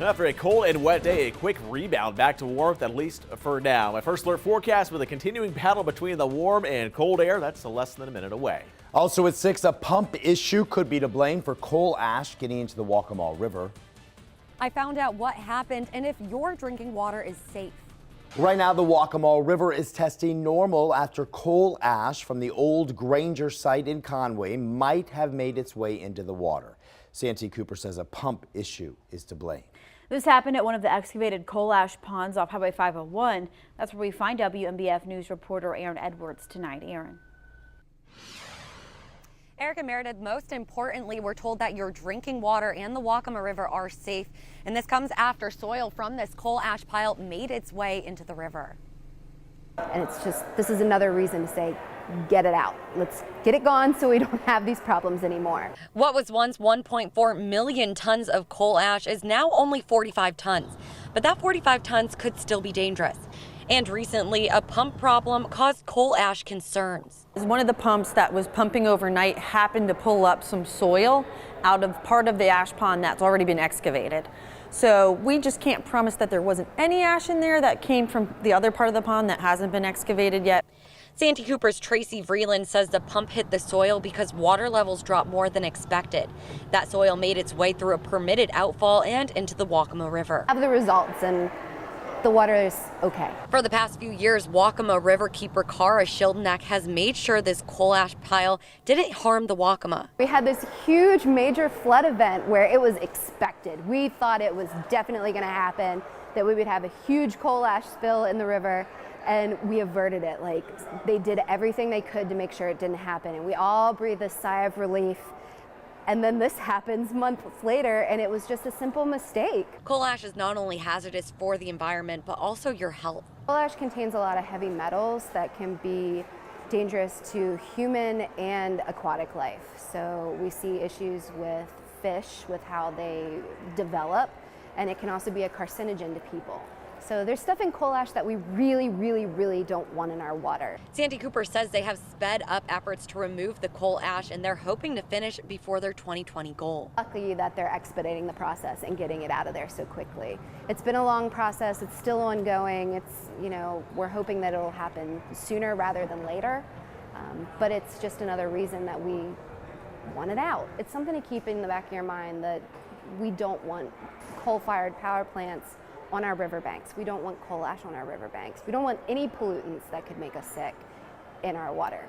After a cold and wet day, a quick rebound back to warmth, at least for now. My first alert forecast with a continuing battle between the warm and cold air. That's less than a minute away. Also at 6, a pump issue could be to blame for coal ash getting into the Waccamaw River. I found out what happened and if your drinking water is safe. Right now, the Waccamaw River is testing normal after coal ash from the old Granger site in Conway might have made its way into the water. Santee Cooper says a pump issue is to blame. This happened at one of the excavated coal ash ponds off Highway 501. That's where we find WMBF News reporter Erin Edwards tonight. Erin. Eric and Meredith, most importantly, we're told that your drinking water and the Waccamaw River are safe. And this comes after soil from this coal ash pile made its way into the river. And it's just, this is another reason to say, get it out. Let's get it gone so we don't have these problems anymore. What was once 1.4 million tons of coal ash is now only 45 tons. But that 45 tons could still be dangerous. And recently, a pump problem caused coal ash concerns. One of the pumps that was pumping overnight happened to pull up some soil out of part of the ash pond that's already been excavated. So we just can't promise that there wasn't any ash in there that came from the other part of the pond that hasn't been excavated yet. Santee Cooper's Tracy Vreeland says the pump hit the soil because water levels dropped more than expected. That soil made its way through a permitted outfall and into the Waccamaw River. Have the results, and the water is okay. For the past few years, Waccamaw River keeper Cara Schildenack has made sure this coal ash pile didn't harm the Waccamaw. We had this huge major flood event where it was expected. We thought it was definitely going to happen, that we would have a huge coal ash spill in the river, and we averted it. Like, they did everything they could to make sure it didn't happen, and we all breathed a sigh of relief. And then this happens months later, and it was just a simple mistake. Coal ash is not only hazardous for the environment, but also your health. Coal ash contains a lot of heavy metals that can be dangerous to human and aquatic life. So we see issues with fish, with how they develop, and it can also be a carcinogen to people. So there's stuff in coal ash that we really don't want in our water. Santee Cooper says they have sped up efforts to remove the coal ash, and they're hoping to finish before their 2020 goal. Lucky that they're expediting the process and getting it out of there so quickly. It's been a long process. It's still ongoing. It's, we're hoping that it'll happen sooner rather than later. But it's just another reason that we want it out. It's something to keep in the back of your mind that we don't want coal-fired power plants on our riverbanks. We don't want coal ash on our riverbanks. We don't want any pollutants that could make us sick in our water.